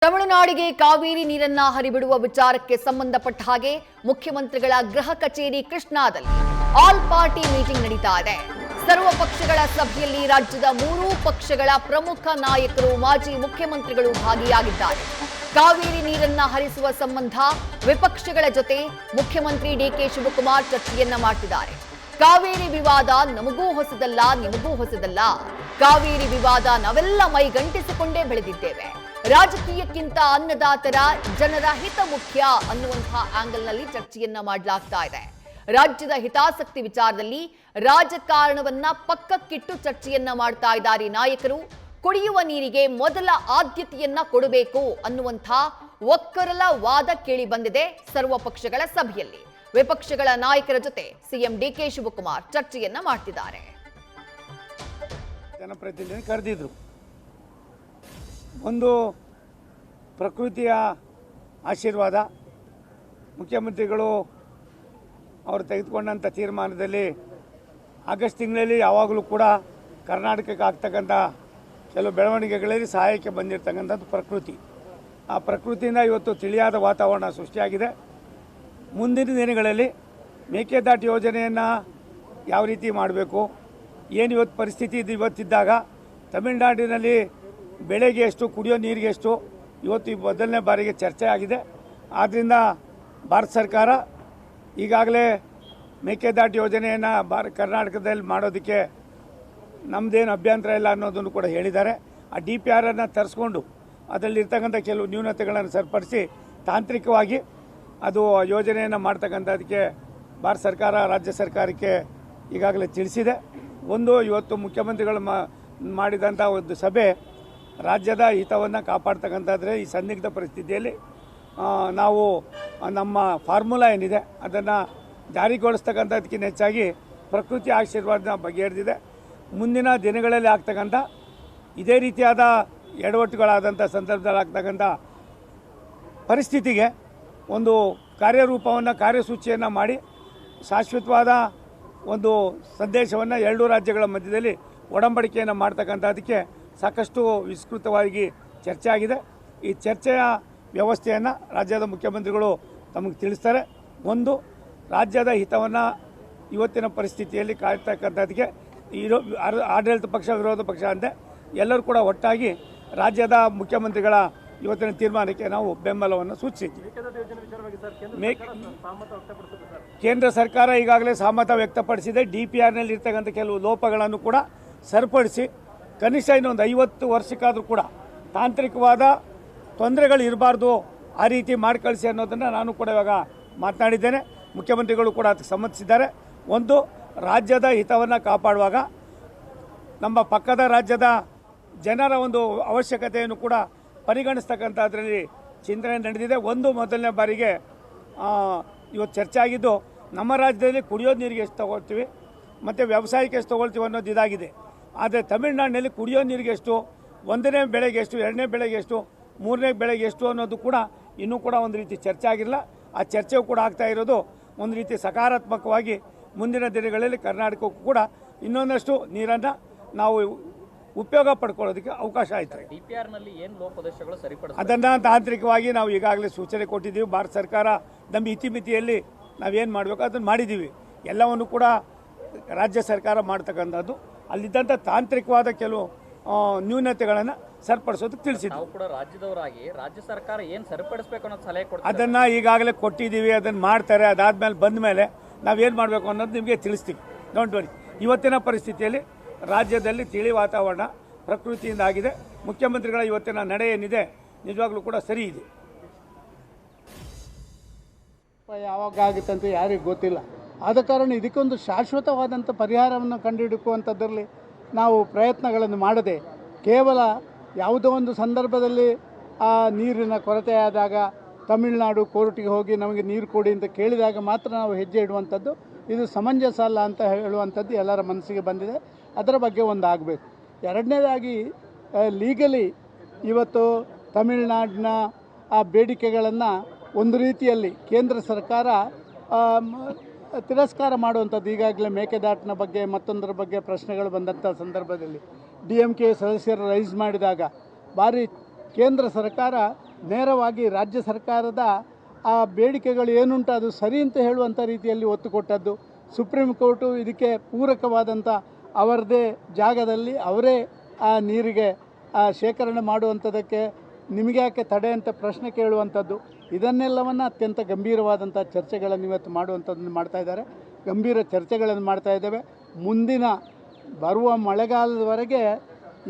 ತಮಿಳುನಾಡಿಗೆ ಕಾವೇರಿ ನೀರನ್ನ ಹರಿಬಿಡುವ ವಿಚಾರಕ್ಕೆ ಸಂಬಂಧಪಟ್ಟ ಹಾಗೆ ಮುಖ್ಯಮಂತ್ರಿಗಳ ಗೃಹ ಕಚೇರಿ ಕೃಷ್ಣಾದಲ್ಲಿ ಆಲ್ ಪಾರ್ಟಿ ಮೀಟಿಂಗ್ ನಡೀತಾ ಇದೆ. ಸರ್ವ ಪಕ್ಷಗಳ ಸಭೆಯಲ್ಲಿ ರಾಜ್ಯದ ಮೂರೂ ಪಕ್ಷಗಳ ಪ್ರಮುಖ ನಾಯಕರು, ಮಾಜಿ ಮುಖ್ಯಮಂತ್ರಿಗಳು ಭಾಗಿಯಾಗಿದ್ದಾರೆ. ಕಾವೇರಿ ನೀರನ್ನ ಹರಿಸುವ ಸಂಬಂಧ ವಿಪಕ್ಷಗಳ ಜೊತೆ ಮುಖ್ಯಮಂತ್ರಿ ಡಿಕೆ ಶಿವಕುಮಾರ್ ಚರ್ಚೆಯನ್ನ ಮಾಡ್ತಿದ್ದಾರೆ. ಕಾವೇರಿ ವಿವಾದ ನಮಗೂ ಹೊಸದಲ್ಲ, ನಿಮಗೂ ಹೊಸದಲ್ಲ. ಕಾವೇರಿ ವಿವಾದ ನಾವೆಲ್ಲ ಮೈಗಂಟಿಸಿಕೊಂಡೇ ಬೆಳೆದಿದ್ದೇವೆ. ರಾಜಕೀಯಕ್ಕಿಂತ ಅನ್ನದಾತರ ಜನರ ಹಿತ ಮುಖ್ಯ ಅನ್ನುವಂತಹ ಆಂಗಲ್ನಲ್ಲಿ ಚರ್ಚೆಯನ್ನ ಮಾಡಲಾಗ್ತಾ ಇದೆ. ರಾಜ್ಯದ ಹಿತಾಸಕ್ತಿ ವಿಚಾರದಲ್ಲಿ ರಾಜಕಾರಣವನ್ನ ಪಕ್ಕಕ್ಕಿಟ್ಟು ಚರ್ಚೆಯನ್ನ ಮಾಡ್ತಾ ಇದ್ದಾರೆ ನಾಯಕರು. ಕುಡಿಯುವ ನೀರಿಗೆ ಮೊದಲ ಆದ್ಯತೆಯನ್ನ ಕೊಡಬೇಕು ಅನ್ನುವಂಥ ಒಕ್ಕರಲ ವಾದ ಕೇಳಿ ಬಂದಿದೆ ಸರ್ವ ಪಕ್ಷಗಳ ಸಭೆಯಲ್ಲಿ. ವಿಪಕ್ಷಗಳ ನಾಯಕರ ಜೊತೆ ಸಿಎಂ ಡಿಕೆ ಶಿವಕುಮಾರ್ ಚರ್ಚೆಯನ್ನ ಮಾಡ್ತಿದ್ದಾರೆ. ಜನಪ್ರತಿನಿಧಿ ಕರೆದಿದ್ರು. ಒಂದು ಪ್ರಕೃತಿಯ ಆಶೀರ್ವಾದ, ಮುಖ್ಯಮಂತ್ರಿಗಳು ಅವರು ತೆಗೆದುಕೊಂಡಂಥ ತೀರ್ಮಾನದಲ್ಲಿ ಆಗಸ್ಟ್ ತಿಂಗಳಲ್ಲಿ ಯಾವಾಗಲೂ ಕೂಡ ಕರ್ನಾಟಕಕ್ಕೆ ಆಗ್ತಕ್ಕಂಥ ಕೆಲವು ಬೆಳವಣಿಗೆಗಳಲ್ಲಿ ಸಹಾಯಕ್ಕೆ ಬಂದಿರತಕ್ಕಂಥದ್ದು ಪ್ರಕೃತಿ. ಆ ಪ್ರಕೃತಿಯಿಂದ ಇವತ್ತು ತಿಳಿಯಾದ ವಾತಾವರಣ ಸೃಷ್ಟಿಯಾಗಿದೆ. ಮುಂದಿನ ದಿನಗಳಲ್ಲಿ ಮೇಕೆದಾಟು ಯೋಜನೆಯನ್ನು ಯಾವ ರೀತಿ ಮಾಡಬೇಕು, ಏನು ಇವತ್ತು ಪರಿಸ್ಥಿತಿ ಇದು ಇವತ್ತಿದ್ದಾಗ ತಮಿಳುನಾಡಿನಲ್ಲಿ ಬೆಳೆಗೆ ಎಷ್ಟು, ಕುಡಿಯೋ ನೀರಿಗೆ ಎಷ್ಟು, ಇವತ್ತು ಮೊದಲನೇ ಬಾರಿಗೆ ಚರ್ಚೆ ಆಗಿದೆ. ಆದ್ದರಿಂದ ಭಾರತ ಸರ್ಕಾರ ಈಗಾಗಲೇ ಮೇಕೆದಾಟು ಯೋಜನೆಯನ್ನು ಕರ್ನಾಟಕದಲ್ಲಿ ಮಾಡೋದಕ್ಕೆ ನಮ್ಮದೇನು ಅಭ್ಯಂತರ ಇಲ್ಲ ಅನ್ನೋದನ್ನು ಕೂಡ ಹೇಳಿದ್ದಾರೆ. ಆ DPR ಅನ್ನು ತರಿಸ್ಕೊಂಡು ಅದರಲ್ಲಿರ್ತಕ್ಕಂಥ ಕೆಲವು ನ್ಯೂನತೆಗಳನ್ನು ಸರಿಪಡಿಸಿ ತಾಂತ್ರಿಕವಾಗಿ ಅದು ಯೋಜನೆಯನ್ನು ಮಾಡ್ತಕ್ಕಂಥದಕ್ಕೆ ಭಾರತ ಸರ್ಕಾರ ರಾಜ್ಯ ಸರ್ಕಾರಕ್ಕೆ ಈಗಾಗಲೇ ತಿಳಿಸಿದೆ. ಒಂದು, ಇವತ್ತು ಮುಖ್ಯಮಂತ್ರಿಗಳು ಮಾಡಿದಂಥ ಒಂದು ಸಭೆ ರಾಜ್ಯದ ಹಿತವನ್ನು ಕಾಪಾಡ್ತಕ್ಕಂಥದ್ರೆ ಈ ಸಂದಿಗ್ಧ ಪರಿಸ್ಥಿತಿಯಲ್ಲಿ ನಾವು ನಮ್ಮ ಫಾರ್ಮುಲಾ ಏನಿದೆ ಅದನ್ನು ಜಾರಿಗೊಳಿಸ್ತಕ್ಕಂಥದಕ್ಕಿಂತ ಹೆಚ್ಚಾಗಿ ಪ್ರಕೃತಿ ಆಶೀರ್ವಾದನ ಬಗೆಹರಿದಿದೆ. ಮುಂದಿನ ದಿನಗಳಲ್ಲಿ ಆಗ್ತಕ್ಕಂಥ ಇದೇ ರೀತಿಯಾದ ಎಡವಟ್ಟುಗಳಾದಂಥ ಸಂದರ್ಭದಲ್ಲಿ ಆಗ್ತಕ್ಕಂಥ ಪರಿಸ್ಥಿತಿಗೆ ಒಂದು ಕಾರ್ಯರೂಪವನ್ನು, ಕಾರ್ಯಸೂಚಿಯನ್ನು ಮಾಡಿ ಶಾಶ್ವತವಾದ ಒಂದು ಸಂದೇಶವನ್ನು ಎರಡೂ ರಾಜ್ಯಗಳ ಮಧ್ಯದಲ್ಲಿ ಒಡಂಬಡಿಕೆಯನ್ನು ಮಾಡ್ತಕ್ಕಂಥದಕ್ಕೆ ಸಾಕಷ್ಟು ವಿಸ್ತೃತವಾಗಿ ಚರ್ಚೆ ಆಗಿದೆ. ಈ ಚರ್ಚೆಯ ವ್ಯವಸ್ಥೆಯನ್ನು ರಾಜ್ಯದ ಮುಖ್ಯಮಂತ್ರಿಗಳು ತಮಗೆ ತಿಳಿಸ್ತಾರೆ. ಒಂದು, ರಾಜ್ಯದ ಹಿತವನ್ನು ಇವತ್ತಿನ ಪರಿಸ್ಥಿತಿಯಲ್ಲಿ ಕಾಯ್ತಕ್ಕಂಥದಕ್ಕೆ ಆಡಳಿತ ಪಕ್ಷ, ವಿರೋಧ ಪಕ್ಷ ಅಂತೆ ಎಲ್ಲರೂ ಕೂಡ ಒಟ್ಟಾಗಿ ರಾಜ್ಯದ ಮುಖ್ಯಮಂತ್ರಿಗಳ ಇವತ್ತಿನ ತೀರ್ಮಾನಕ್ಕೆ ನಾವು ಬೆಂಬಲವನ್ನು ಸೂಚಿಸಿದ್ವಿ. ಕೇಂದ್ರ ಸರ್ಕಾರ ಈಗಾಗಲೇ ಸಹಮತ ವ್ಯಕ್ತಪಡಿಸಿದೆ. DPRನಲ್ಲಿ ಇರ್ತಕ್ಕಂಥ ಕೆಲವು ಲೋಪಗಳನ್ನು ಕೂಡ ಸರಿಪಡಿಸಿ ಕನಿಷ್ಠ ಇನ್ನೊಂದು 50 ವರ್ಷಕ್ಕಾದರೂ ಕೂಡ ತಾಂತ್ರಿಕವಾದ ತೊಂದರೆಗಳು ಇರಬಾರ್ದು, ಆ ರೀತಿ ಮಾಡಿ ಕಳಿಸಿ ಅನ್ನೋದನ್ನು ನಾನು ಕೂಡ ಇವಾಗ ಮಾತನಾಡಿದ್ದೇನೆ. ಮುಖ್ಯಮಂತ್ರಿಗಳು ಕೂಡ ಅದಕ್ಕೆ ಸಮ್ಮತಿಸಿದ್ದಾರೆ. ಒಂದು, ರಾಜ್ಯದ ಹಿತವನ್ನು ಕಾಪಾಡುವಾಗ ನಮ್ಮ ಪಕ್ಕದ ರಾಜ್ಯದ ಜನರ ಒಂದು ಅವಶ್ಯಕತೆಯನ್ನು ಕೂಡ ಪರಿಗಣಿಸ್ತಕ್ಕಂಥದ್ರಲ್ಲಿ ಚಿಂತನೆ ನಡೆದಿದೆ. ಒಂದು, ಮೊದಲನೇ ಬಾರಿಗೆ ಇವತ್ತು ಚರ್ಚೆ ಆಗಿದ್ದು ನಮ್ಮ ರಾಜ್ಯದಲ್ಲಿ ಕುಡಿಯೋ ನೀರಿಗೆ ಎಷ್ಟು ತೊಗೊಳ್ತೀವಿ ಮತ್ತು ವ್ಯವಸಾಯಕ್ಕೆ ಎಷ್ಟು ತೊಗೊಳ್ತೀವಿ ಅನ್ನೋದು ಇದಾಗಿದೆ. ಆದರೆ ತಮಿಳುನಾಡಿನಲ್ಲಿ ಕುಡಿಯೋ ನೀರಿಗೆ ಎಷ್ಟು, ಒಂದನೇ ಬೆಳೆಗೆ ಎಷ್ಟು, ಎರಡನೇ ಬೆಳೆಗೆ ಎಷ್ಟು, ಮೂರನೇ ಬೆಳೆಗೆ ಎಷ್ಟು ಅನ್ನೋದು ಕೂಡ ಇನ್ನೂ ಕೂಡ ಒಂದು ರೀತಿ ಚರ್ಚೆ ಆಗಿಲ್ಲ. ಆ ಚರ್ಚೆಯೂ ಕೂಡ ಆಗ್ತಾ ಇರೋದು ಒಂದು ರೀತಿ ಸಕಾರಾತ್ಮಕವಾಗಿ ಮುಂದಿನ ದಿನಗಳಲ್ಲಿ ಕರ್ನಾಟಕಕ್ಕೂ ಕೂಡ ಇನ್ನೊಂದಷ್ಟು ನೀರನ್ನು ನಾವು ಉಪಯೋಗ ಪಡ್ಕೊಳ್ಳೋದಕ್ಕೆ ಅವಕಾಶ ಆಯಿತು. ಅದನ್ನು ತಾಂತ್ರಿಕವಾಗಿ ನಾವು ಈಗಾಗಲೇ ಸೂಚನೆ ಕೊಟ್ಟಿದ್ದೀವಿ. ಭಾರತ ಸರ್ಕಾರ ನಮ್ಮ ಇತಿಮಿತಿಯಲ್ಲಿ ನಾವೇನು ಮಾಡಬೇಕು ಅದನ್ನು ಮಾಡಿದ್ದೀವಿ. ಎಲ್ಲವನ್ನು ಕೂಡ ರಾಜ್ಯ ಸರ್ಕಾರ ಮಾಡ್ತಕ್ಕಂಥದ್ದು ಅಲ್ಲಿದ್ದಂಥ ತಾಂತ್ರಿಕವಾದ ಕೆಲವು ನ್ಯೂನತೆಗಳನ್ನು ಸರಿಪಡಿಸೋದಕ್ಕೆ ತಿಳಿಸಿದ್ವಿ. ರಾಜ್ಯದವರಾಗಿ ರಾಜ್ಯ ಸರ್ಕಾರ ಏನು ಸರಿಪಡಿಸಬೇಕು ಅನ್ನೋದು ಸಲಹೆ ಕೊಡ್ತಾರೆ. ಅದನ್ನು ಈಗಾಗಲೇ ಕೊಟ್ಟಿದ್ದೀವಿ, ಅದನ್ನು ಮಾಡ್ತಾರೆ. ಅದಾದಮೇಲೆ ಬಂದ ಮೇಲೆ ನಾವೇನು ಮಾಡಬೇಕು ಅನ್ನೋದು ನಿಮಗೆ ತಿಳಿಸ್ತೀವಿ. Don't worry. ಇವತ್ತಿನ ಪರಿಸ್ಥಿತಿಯಲ್ಲಿ ರಾಜ್ಯದಲ್ಲಿ ತಿಳಿ ವಾತಾವರಣ ಪ್ರಕೃತಿಯಿಂದ ಆಗಿದೆ. ಮುಖ್ಯಮಂತ್ರಿಗಳ ಇವತ್ತಿನ ನಡೆ ಏನಿದೆ ನಿಜವಾಗ್ಲೂ ಕೂಡ ಸರಿ ಇದೆ. ಯಾವಾಗ ಆಗುತ್ತಂತ ಯಾರಿಗೂ ಗೊತ್ತಿಲ್ಲ. ಆದ ಕಾರಣ ಇದಕ್ಕೊಂದು ಶಾಶ್ವತವಾದಂಥ ಪರಿಹಾರವನ್ನು ಕಂಡುಹಿಡುಕುವಂಥದ್ರಲ್ಲಿ ನಾವು ಪ್ರಯತ್ನಗಳನ್ನು ಮಾಡದೆ ಕೇವಲ ಯಾವುದೋ ಒಂದು ಸಂದರ್ಭದಲ್ಲಿ ಆ ನೀರಿನ ಕೊರತೆಯಾದಾಗ ತಮಿಳುನಾಡು ಕೋರ್ಟಿಗೆ ಹೋಗಿ ನಮಗೆ ನೀರು ಕೊಡಿ ಅಂತ ಕೇಳಿದಾಗ ಮಾತ್ರ ನಾವು ಹೆಜ್ಜೆ ಇಡುವಂಥದ್ದು ಇದು ಸಮಂಜಸ ಅಲ್ಲ ಅಂತ ಹೇಳುವಂಥದ್ದು ಎಲ್ಲರ ಮನಸ್ಸಿಗೆ ಬಂದಿದೆ. ಅದರ ಬಗ್ಗೆ ಒಂದು ಆಗಬೇಕು. ಎರಡನೇದಾಗಿ ಲೀಗಲಿ ಇವತ್ತು ತಮಿಳುನಾಡಿನ ಆ ಬೇಡಿಕೆಗಳನ್ನು ಒಂದು ರೀತಿಯಲ್ಲಿ ಕೇಂದ್ರ ಸರ್ಕಾರ ತಿರಸ್ಕಾರ ಮಾಡುವಂಥದ್ದು. ಈಗಾಗಲೇ ಮೇಕೆದಾಟಿನ ಬಗ್ಗೆ ಮತ್ತೊಂದರ ಬಗ್ಗೆ ಪ್ರಶ್ನೆಗಳು ಬಂದಂಥ ಸಂದರ್ಭದಲ್ಲಿ DMK ಸದಸ್ಯರು ರೈಸ್ ಮಾಡಿದಾಗ ಭಾರಿ ಕೇಂದ್ರ ಸರ್ಕಾರ ನೇರವಾಗಿ ರಾಜ್ಯ ಸರ್ಕಾರದ ಆ ಬೇಡಿಕೆಗಳು ಏನುಂಟು ಅದು ಸರಿ ಅಂತ ಹೇಳುವಂಥ ರೀತಿಯಲ್ಲಿ ಒತ್ತು ಕೊಟ್ಟದ್ದು. ಸುಪ್ರೀಂ ಕೋರ್ಟು ಇದಕ್ಕೆ ಪೂರಕವಾದಂಥ ಅವರದೇ ಜಾಗದಲ್ಲಿ ಅವರೇ ಆ ನೀರಿಗೆ ಶೇಖರಣೆ ಮಾಡುವಂಥದ್ದಕ್ಕೆ ನಿಮಗೆ ಯಾಕೆ ತಡೆ ಅಂತ ಪ್ರಶ್ನೆ ಕೇಳುವಂಥದ್ದು, ಇದನ್ನೆಲ್ಲವನ್ನು ಅತ್ಯಂತ ಗಂಭೀರವಾದಂಥ ಚರ್ಚೆಗಳನ್ನು ಇವತ್ತು ಮಾಡುವಂಥದ್ದನ್ನು ಮಾಡ್ತಾಯಿದ್ದಾರೆ. ಗಂಭೀರ ಚರ್ಚೆಗಳನ್ನು ಮಾಡ್ತಾ ಇದ್ದೇವೆ. ಮುಂದಿನ ಬರುವ ಮಳೆಗಾಲದವರೆಗೆ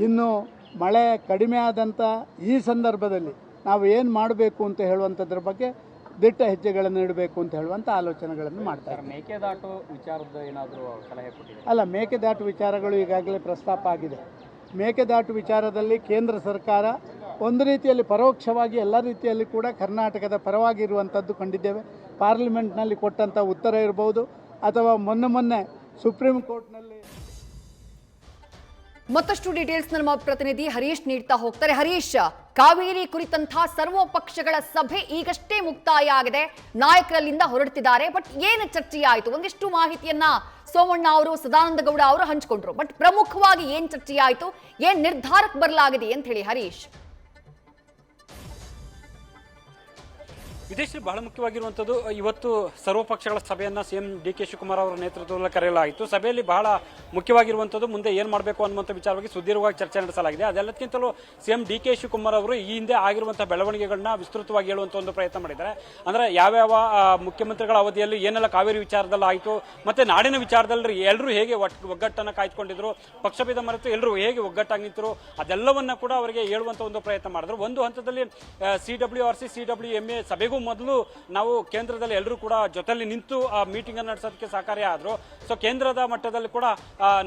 ಇನ್ನು ಮಳೆ ಕಡಿಮೆ ಆದಂಥ ಈ ಸಂದರ್ಭದಲ್ಲಿ ನಾವು ಏನು ಮಾಡಬೇಕು ಅಂತ ಹೇಳುವಂಥದ್ರ ಬಗ್ಗೆ ದಿಟ್ಟ ಹೆಜ್ಜೆಗಳನ್ನು ಇಡಬೇಕು ಅಂತ ಹೇಳುವಂಥ ಆಲೋಚನೆಗಳನ್ನು ಮಾಡ್ತಾರೆ. ಮೇಕೆದಾಟು ವಿಚಾರದ ಏನಾದರೂ ಸಲಹೆ ಕೊಟ್ಟಿದೆ? ಅಲ್ಲ, ಮೇಕೆದಾಟು ವಿಚಾರಗಳು ಈಗಾಗಲೇ ಪ್ರಸ್ತಾಪ ಆಗಿದೆ. ಮೇಕೆದಾಟು ವಿಚಾರದಲ್ಲಿ ಕೇಂದ್ರ ಸರ್ಕಾರ ಒಂದು ರೀತಿಯಲ್ಲಿ ಪರೋಕ್ಷವಾಗಿ ಎಲ್ಲ ರೀತಿಯಲ್ಲಿ ಕೂಡ ಕರ್ನಾಟಕದ ಪರವಾಗಿರುವಂಥದ್ದು ಕಂಡಿದ್ದೇವೆ. ಪಾರ್ಲಿಮೆಂಟ್ನಲ್ಲಿ ಕೊಟ್ಟಂಥ ಉತ್ತರ ಇರ್ಬೋದು ಅಥವಾ ಮೊನ್ನೆ ಸುಪ್ರೀಂ ಕೋರ್ಟ್ನಲ್ಲಿ. ಮತ್ತಷ್ಟು ಡೀಟೇಲ್ಸ್ ನಮ್ಮ ಪ್ರತಿನಿಧಿ ಹರೀಶ್ ನೀಡ್ತಾ ಹೋಗ್ತಾರೆ. ಹರೀಶ್, ಕಾವೇರಿ ಕುರಿತಂತಹ ಸರ್ವಪಕ್ಷಗಳ ಸಭೆ ಈಗಷ್ಟೇ ಮುಕ್ತಾಯ ಆಗಿದೆ, ನಾಯಕರಲ್ಲಿಂದ ಹೊರಡ್ತಿದ್ದಾರೆ. ಬಟ್ ಏನು ಚರ್ಚೆಯಾಯಿತು? ಒಂದಿಷ್ಟು ಮಾಹಿತಿಯನ್ನ ಸೋಮಣ್ಣ ಅವರು, ಸದಾನಂದ ಗೌಡ ಅವರು ಹಂಚಿಕೊಂಡ್ರು. ಬಟ್ ಪ್ರಮುಖವಾಗಿ ಏನ್ ಚರ್ಚೆಯಾಯಿತು, ಏನ್ ನಿರ್ಧಾರಕ್ಕೆ ಬರಲಾಗಿದೆ ಅಂತ ಹೇಳಿ ಹರೀಶ್. ವಿದೇಶಿ ಬಹಳ ಮುಖ್ಯವಾಗಿರುವಂಥದ್ದು, ಇವತ್ತು ಸರ್ವಪಕ್ಷಗಳ ಸಭೆಯನ್ನು CM DK ಶಿವಕುಮಾರ್ ಅವರ ನೇತೃತ್ವದಲ್ಲಿ ಕರೆಯಲಾಯಿತು. ಸಭೆಯಲ್ಲಿ ಬಹಳ ಮುಖ್ಯವಾಗಿರುವಂಥದ್ದು ಮುಂದೆ ಏನು ಮಾಡಬೇಕು ಅನ್ನುವಂಥ ವಿಚಾರವಾಗಿ ಸುದೀರ್ಘವಾಗಿ ಚರ್ಚೆ ನಡೆಸಲಾಗಿದೆ. ಅದೆಲ್ಲಕ್ಕಿಂತಲೂ CM DK ಶಿವಕುಮಾರ್ ಅವರು ಈ ಹಿಂದೆ ಆಗಿರುವಂಥ ಬೆಳವಣಿಗೆಗಳನ್ನ ವಿಸ್ತೃತವಾಗಿ ಹೇಳುವಂಥ ಒಂದು ಪ್ರಯತ್ನ ಮಾಡಿದ್ದಾರೆ. ಅಂದರೆ ಯಾವ್ಯಾವ ಮುಖ್ಯಮಂತ್ರಿಗಳ ಅವಧಿಯಲ್ಲಿ ಏನೆಲ್ಲ ಕಾವೇರಿ ವಿಚಾರದಲ್ಲಿ ಆಯಿತು, ಮತ್ತು ನಾಡಿನ ವಿಚಾರದಲ್ಲಿ ಎಲ್ಲರೂ ಹೇಗೆ ಒಗ್ಗಟ್ಟನ್ನು ಕಾಯ್ದುಕೊಂಡಿದ್ರು, ಪಕ್ಷಭೇದ ಮರೆತು ಎಲ್ಲರೂ ಹೇಗೆ ಒಗ್ಗಟ್ಟಾಗಿ ನಿಂತರು, ಅದೆಲ್ಲವನ್ನ ಕೂಡ ಅವರಿಗೆ ಹೇಳುವಂಥ ಒಂದು ಪ್ರಯತ್ನ ಮಾಡಿದ್ರು. ಒಂದು ಹಂತದಲ್ಲಿ CWRC CWMA ಸಭೆಗೂ ಮೊದಲು ನಾವು ಕೇಂದ್ರದಲ್ಲಿ ಎಲ್ಲರೂ ಕೂಡ ಜೊತೆಲಿ ನಿಂತು ಆ ಮೀಟಿಂಗ್ ಅನ್ನು ನಡೆಸೋದಕ್ಕೆ ಸಹಕಾರಿ ಆದ್ರು. ಸೊ ಕೇಂದ್ರದ ಮಟ್ಟದಲ್ಲಿ ಕೂಡ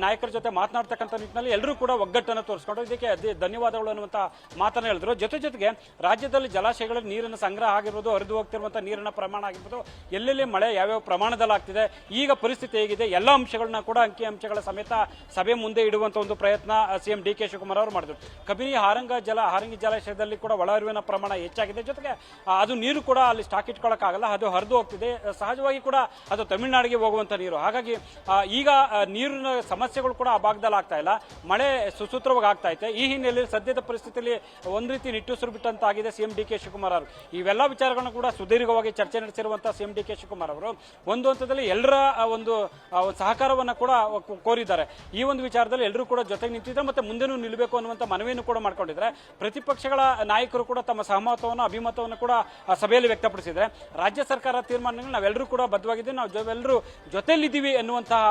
ನಾಯಕರ ಜೊತೆ ಮಾತನಾಡ್ತಕ್ಕಂಥ ನಿಟ್ಟಿನಲ್ಲಿ ಎಲ್ಲರೂ ಕೂಡ ಒಗ್ಗಟ್ಟನ್ನು ತೋರಿಸ್ಕೊಂಡು ಇದಕ್ಕೆ ಧನ್ಯವಾದಗಳು ಅನ್ನುವಂಥ ಮಾತನ್ನು ಹೇಳಿದ್ರು. ಜೊತೆಗೆ ರಾಜ್ಯದಲ್ಲಿ ಜಲಾಶಯಗಳಲ್ಲಿ ನೀರಿನ ಸಂಗ್ರಹ ಆಗಿರ್ಬೋದು, ಹರಿದು ಹೋಗ್ತಿರುವಂಥ ನೀರಿನ ಪ್ರಮಾಣ ಆಗಿರ್ಬೋದು, ಎಲ್ಲೆಲ್ಲಿ ಮಳೆ ಯಾವ್ಯಾವ ಪ್ರಮಾಣದಲ್ಲಿ ಆಗ್ತಿದೆ, ಈಗ ಪರಿಸ್ಥಿತಿ ಹೇಗಿದೆ, ಎಲ್ಲ ಅಂಶಗಳನ್ನ ಕೂಡ ಅಂಕಿ ಅಂಶಗಳ ಸಮೇತ ಸಭೆ ಮುಂದೆ ಇಡುವಂಥ ಒಂದು ಪ್ರಯತ್ನ CM DK ಶಿವಕುಮಾರ್ ಅವರು ಮಾಡಿದ್ರು. ಕಬಿನಿ ಹಾರಂಗಿ ಜಲಾಶಯದಲ್ಲಿ ಕೂಡ ಒಳಹರಿವಿನ ಪ್ರಮಾಣ ಹೆಚ್ಚಾಗಿದೆ. ಜೊತೆಗೆ ಅದು ನೀರು ಕೂಡ ಅಲ್ಲಿ ಸ್ಟಾಕ್ ಇಟ್ಕೊಳ್ಳೋಕ್ಕಾಗಲ್ಲ, ಅದು ಹರಿದು ಹೋಗ್ತಿದೆ. ಸಹಜವಾಗಿ ಕೂಡ ಅದು ತಮಿಳುನಾಡಿಗೆ ಹೋಗುವಂಥ ನೀರು. ಹಾಗಾಗಿ ಈಗ ನೀರಿನ ಸಮಸ್ಯೆಗಳು ಕೂಡ ಆ ಭಾಗದಲ್ಲಿ ಆಗ್ತಾ ಇಲ್ಲ, ಮಳೆ ಸುಸೂತ್ರವಾಗಿ ಆಗ್ತಾ ಇದೆ. ಈ ಹಿನ್ನೆಲೆಯಲ್ಲಿ ಸದ್ಯದ ಪರಿಸ್ಥಿತಿಯಲ್ಲಿ ಒಂದು ರೀತಿ ನಿಟ್ಟುಸಿರು ಬಿಟ್ಟಂತಾಗಿದೆ CM DK ಶಿವಕುಮಾರ್ ಅವರು. ಇವೆಲ್ಲ ವಿಚಾರಗಳನ್ನು ಕೂಡ ಸುದೀರ್ಘವಾಗಿ ಚರ್ಚೆ ನಡೆಸಿರುವಂತಹ CM DK ಶಿವಕುಮಾರ್ ಅವರು ಒಂದು ಹಂತದಲ್ಲಿ ಎಲ್ಲರ ಒಂದು ಸಹಕಾರವನ್ನು ಕೂಡ ಕೋರಿದ್ದಾರೆ. ಈ ಒಂದು ವಿಚಾರದಲ್ಲಿ ಎಲ್ಲರೂ ಕೂಡ ಜೊತೆಗೆ ನಿಂತಿದ್ದಾರೆ, ಮತ್ತೆ ಮುಂದೆನೂ ನಿಲ್ಲಬೇಕು ಅನ್ನುವಂಥ ಮನವಿಯನ್ನು ಕೂಡ ಮಾಡ್ಕೊಂಡಿದ್ದಾರೆ. ಪ್ರತಿಪಕ್ಷಗಳ ನಾಯಕರು ಕೂಡ ತಮ್ಮ ಸಹಮತವನ್ನು ಅಭಿಮತವನ್ನು ಕೂಡ ಸಭೆಯಲ್ಲಿ ವ್ಯಕ್ತಪಡಿಸಿದ್ದಾರೆ. ರಾಜ್ಯ ಸರ್ಕಾರ ತೀರ್ಮಾನಗಳು ನಾವೆಲ್ಲರೂ ಕೂಡ ಬದ್ಧವಾಗಿದ್ದೀವಿ, ನಾವೆಲ್ಲರೂ ಜೊತೆಯಲ್ಲಿದ್ದೀವಿ ಎನ್ನುವಂತಹ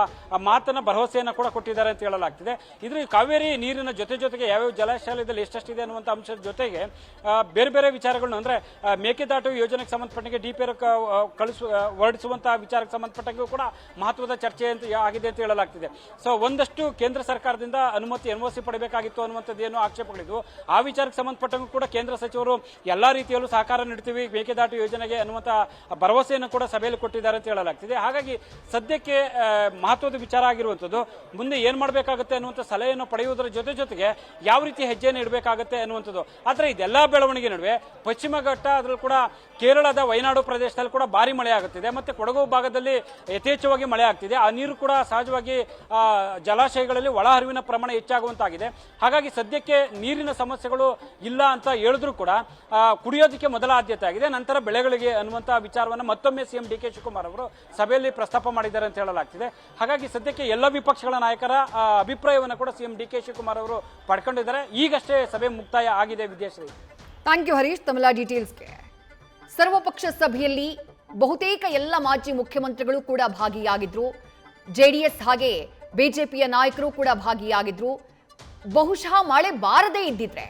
ಮಾತನ್ನ ಭರವಸೆಯನ್ನು ಕೂಡ ಕೊಟ್ಟಿದ್ದಾರೆ ಅಂತ ಹೇಳಲಾಗ್ತಿದೆ. ಇದ್ರ ಕಾವೇರಿ ನೀರಿನ ಜೊತೆಗೆ ಯಾವ್ಯಾವ ಜಲಾಶಯದಲ್ಲಿ ಎಷ್ಟೆಷ್ಟಿದೆ ಅನ್ನುವಂಥ ಅಂಶದ ಜೊತೆಗೆ ಬೇರೆ ವಿಚಾರಗಳನ್ನು ಅಂದ್ರೆ ಮೇಕೆದಾಟು ಯೋಜನೆಗೆ ಸಂಬಂಧಪಟ್ಟಂಗೆ DPR ಹೊರಡಿಸುವಂತಹ ವಿಚಾರಕ್ಕೆ ಸಂಬಂಧಪಟ್ಟಂಗೂ ಕೂಡ ಮಹತ್ವದ ಚರ್ಚೆ ಅಂತ ಆಗಿದೆ ಅಂತ ಹೇಳಲಾಗ್ತಿದೆ. ಸೊ ಒಂದಷ್ಟು ಕೇಂದ್ರ ಸರ್ಕಾರದಿಂದ ಅನುಮತಿ NOC ಪಡೆಯಬೇಕಾಗಿತ್ತು ಅನ್ನುವಂಥದ್ದು ಏನು ಆಕ್ಷೇಪಗಳಿದ್ವು, ಆ ವಿಚಾರಕ್ಕೆ ಸಂಬಂಧಪಟ್ಟಂಗೂ ಕೂಡ ಕೇಂದ್ರ ಸಚಿವರು ಎಲ್ಲಾ ರೀತಿಯಲ್ಲೂ ಸಹಕಾರ ನೀಡ್ತೀವಿ ಮೇಕೆದಾಟು ಯೋಜನೆಗೆ ಅನ್ನುವಂಥ ಭರವಸೆಯನ್ನು ಕೂಡ ಸಭೆಯಲ್ಲಿ ಕೊಟ್ಟಿದ್ದಾರೆ ಅಂತ ಹೇಳಲಾಗ್ತಿದೆ. ಹಾಗಾಗಿ ಸದ್ಯಕ್ಕೆ ಮಹತ್ವದ ವಿಚಾರ ಆಗಿರುವಂಥದ್ದು ಮುಂದೆ ಏನ್ ಮಾಡಬೇಕಾಗುತ್ತೆ ಅನ್ನುವಂಥ ಸಲಹೆಯನ್ನು ಪಡೆಯುವುದರ ಜೊತೆಗೆ ಯಾವ ರೀತಿ ಹೆಜ್ಜೆಯನ್ನು ಇಡಬೇಕಾಗುತ್ತೆ ಅನ್ನುವಂಥದ್ದು. ಆದರೆ ಇದೆಲ್ಲ ಬೆಳವಣಿಗೆ ನಡುವೆ ಪಶ್ಚಿಮ ಘಟ್ಟ ಅದರಲ್ಲೂ ಕೂಡ ಕೇರಳದ ವಯನಾಡು ಪ್ರದೇಶದಲ್ಲಿ ಕೂಡ ಭಾರಿ ಮಳೆ ಆಗುತ್ತಿದೆ, ಮತ್ತೆ ಕೊಡಗು ಭಾಗದಲ್ಲಿ ಯಥೇಚ್ಛವಾಗಿ ಮಳೆ ಆಗ್ತಿದೆ. ಆ ನೀರು ಕೂಡ ಸಹಜವಾಗಿ ಜಲಾಶಯಗಳಲ್ಲಿ ಒಳಹರಿವಿನ ಪ್ರಮಾಣ ಹೆಚ್ಚಾಗುವಂತಾಗಿದೆ. ಹಾಗಾಗಿ ಸದ್ಯಕ್ಕೆ ನೀರಿನ ಸಮಸ್ಯೆಗಳು ಇಲ್ಲ ಅಂತ ಹೇಳಿದ್ರು ಕೂಡ ಕುಡಿಯೋದಕ್ಕೆ ಮೊದಲ ಆದ್ಯತೆ ಆಗಿದೆ, ನಂತರ ಬೆಳೆಗಳಿಗೆ ಅನ್ನುವಂತಹ ವಿಚಾರವನ್ನು ಮತ್ತೊಮ್ಮೆ CM DK ಶಿವಕುಮಾರ್ ಅವರು ಸಭೆಯಲ್ಲಿ ಪ್ರಸ್ತಾಪ ಮಾಡಿದ್ದಾರೆ ಅಂತ ಹೇಳಲಾಗ್ತಿದೆ. ಹಾಗಾಗಿ ಸದ್ಯಕ್ಕೆ ಎಲ್ಲ ವಿಪಕ್ಷಗಳ ನಾಯಕರ ಅಭಿಪ್ರಾಯವನ್ನು ಕೂಡ CM DK ಶಿವಕುಮಾರ್ ಅವರು ಪಡ್ಕೊಂಡಿದ್ದಾರೆ. ಈಗಷ್ಟೇ ಸಭೆ ಮುಕ್ತಾಯ ಆಗಿದೆ. ವಿದ್ಯಾಶ್ರೀ, ಥ್ಯಾಂಕ್ ಯು ಹರೀಶ್ ತಮ್ಮೆಲ್ಲ ಡೀಟೇಲ್ಸ್ಗೆ. ಸರ್ವಪಕ್ಷ ಸಭೆಯಲ್ಲಿ ಬಹುತೇಕ ಎಲ್ಲ ಮಾಜಿ ಮುಖ್ಯಮಂತ್ರಿಗಳು ಕೂಡ ಭಾಗಿಯಾಗಿದ್ರು, JDS ಹಾಗೆ ಬಿಜೆಪಿಯ ನಾಯಕರು ಕೂಡ ಭಾಗಿಯಾಗಿದ್ರು. ಬಹುಶಃ ಮಳೆ ಬಾರದೇ ಇದ್ದಿದ್ರೆ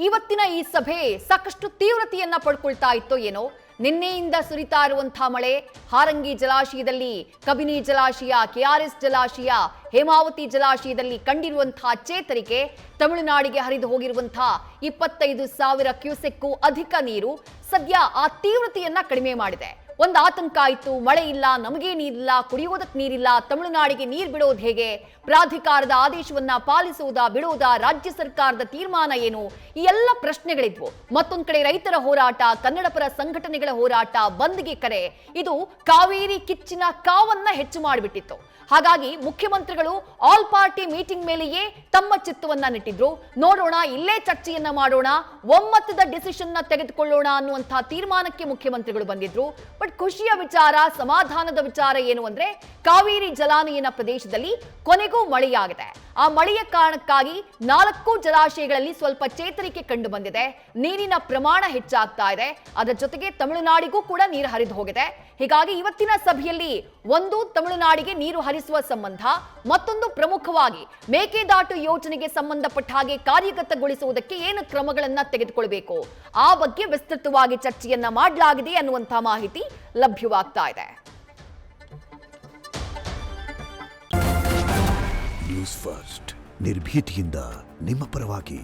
ಇವತ್ತಿನ ಈ ಸಭೆ ಸಾಕಷ್ಟು ತೀವ್ರತೆಯನ್ನ ಪಡ್ಕೊಳ್ತಾ ಇತ್ತೋ ಏನೋ. ನಿನ್ನೆಯಿಂದ ಸುರಿತಾ ಇರುವಂತಹ ಮಳೆ, ಹಾರಂಗಿ ಜಲಾಶಯದಲ್ಲಿ, ಕಬಿನಿ ಜಲಾಶಯ, KRS ಜಲಾಶಯ, ಹೇಮಾವತಿ ಜಲಾಶಯದಲ್ಲಿ ಕಂಡಿರುವಂತಹ ಚೇತರಿಕೆ, ತಮಿಳುನಾಡಿಗೆ ಹರಿದು ಹೋಗಿರುವಂತಹ 25,000 ಕ್ಯೂಸೆಕ್ಗೂ ಅಧಿಕ ನೀರು ಸದ್ಯ ಆ ತೀವ್ರತೆಯನ್ನ ಕಡಿಮೆ ಮಾಡಿದೆ. ಒಂದು ಆತಂಕ ಆಯ್ತು. ಮಳೆ ಇಲ್ಲ, ನಮಗೆ ನೀರಿಲ್ಲ, ಕುಡಿಯೋದಕ್ಕೆ ನೀರಿಲ್ಲ, ತಮಿಳುನಾಡಿಗೆ ನೀರು ಬಿಡೋದು ಹೇಗೆ, ಪ್ರಾಧಿಕಾರದ ಆದೇಶವನ್ನ ಪಾಲಿಸುವುದಾ ಬಿಡುವುದಾ, ರಾಜ್ಯ ಸರ್ಕಾರದ ತೀರ್ಮಾನ ಏನು, ಈ ಎಲ್ಲ ಪ್ರಶ್ನೆಗಳಿದ್ವು. ಮತ್ತೊಂದ್ ಕಡೆ ರೈತರ ಹೋರಾಟ, ಕನ್ನಡ ಪರ ಸಂಘಟನೆಗಳ ಹೋರಾಟ, ಬಂದ್ಗೆ ಕರೆ, ಇದು ಕಾವೇರಿ ಕಿಚ್ಚಿನ ಕಾವನ್ನ ಹೆಚ್ಚು ಮಾಡಿಬಿಟ್ಟಿತ್ತು. ಹಾಗಾಗಿ ಮುಖ್ಯಮಂತ್ರಿಗಳು ಆಲ್ ಪಾರ್ಟಿ ಮೀಟಿಂಗ್ ಮೇಲೆಯೇ ತಮ್ಮ ಚಿತ್ತವನ್ನ ನೆಟ್ಟಿದ್ರು. ನೋಡೋಣ, ಇಲ್ಲೇ ಚರ್ಚೆಯನ್ನ ಮಾಡೋಣ, ಒಮ್ಮತದ ಡಿಸಿಷನ್ ನ ತೆಗೆದುಕೊಳ್ಳೋಣ ಅನ್ನುವಂತಹ ತೀರ್ಮಾನಕ್ಕೆ ಮುಖ್ಯಮಂತ್ರಿಗಳು ಬಂದಿದ್ರು. ಬಟ್ ಖುಷಿಯ ವಿಚಾರ, ಸಮಾಧಾನದ ವಿಚಾರ ಏನು ಅಂದ್ರೆ, ಕಾವೇರಿ ಜಲಾನಯನ ಪ್ರದೇಶದಲ್ಲಿ ಕೊನೆಗೂ ಮಳೆಯಾಗಿದೆ. ಆ ಮಳೆಯ ಕಾರಣಕ್ಕಾಗಿ 4 ಜಲಾಶಯಗಳಲ್ಲಿ ಸ್ವಲ್ಪ ಚೇತರಿಕೆ ಕಂಡು ಬಂದಿದೆ. ನೀರಿನ ಪ್ರಮಾಣ ಹೆಚ್ಚಾಗ್ತಾ ಇದೆ. ಅದರ ಜೊತೆಗೆ ತಮಿಳುನಾಡಿಗೂ ಕೂಡ ನೀರು ಹರಿದು ಹೋಗಿದೆ. ಹೀಗಾಗಿ ಇವತ್ತಿನ ಸಭೆಯಲ್ಲಿ ಒಂದು ತಮಿಳುನಾಡಿಗೆ ನೀರು ಹರಿಸುವ ಸಂಬಂಧ, ಮತ್ತೊಂದು ಪ್ರಮುಖವಾಗಿ ಮೇಕೆದಾಟು ಯೋಜನೆಗೆ ಸಂಬಂಧಪಟ್ಟ ಹಾಗೆ ಕಾರ್ಯಗತಗೊಳಿಸುವುದಕ್ಕೆ ಏನು ಕ್ರಮಗಳನ್ನ ತೆಗೆದುಕೊಳ್ಳಬೇಕು, ಆ ಬಗ್ಗೆ ವಿಸ್ತೃತವಾಗಿ ಚರ್ಚೆಯನ್ನ ಮಾಡಲಾಗಿದೆ ಅನ್ನುವಂತಹ ಮಾಹಿತಿ ಲಭ್ಯವಾಗ್ತಾ ಇದೆ. ನ್ಯೂಸ್ ಫಸ್ಟ್ ನಿರ್ಭೀತಿಯಿಂದ ನಿಮ್ಮ ಪರವಾಗಿ.